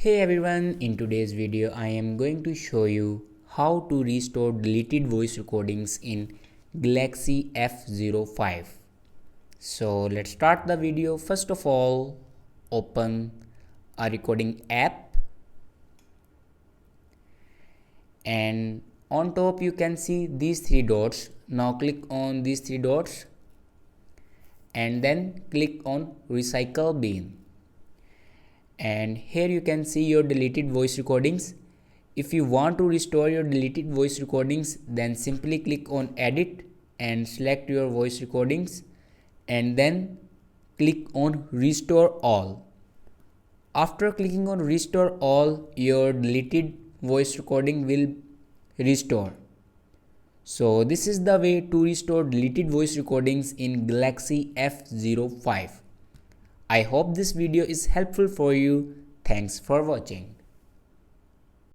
Hey everyone, in today's video I am going to show you how to restore deleted voice recordings in Galaxy F05. So let's start the video. First of all, open a recording app and on top you can see these three dots. Now click on these three dots and then click on recycle bin. And here you can see your deleted voice recordings. If you want to restore your deleted voice recordings, then simply click on edit and select your voice recordings and then click on restore all. After clicking on restore all, your deleted voice recording will restore. So this is the way to restore deleted voice recordings in Galaxy F05. I hope this video is helpful for you. Thanks for watching.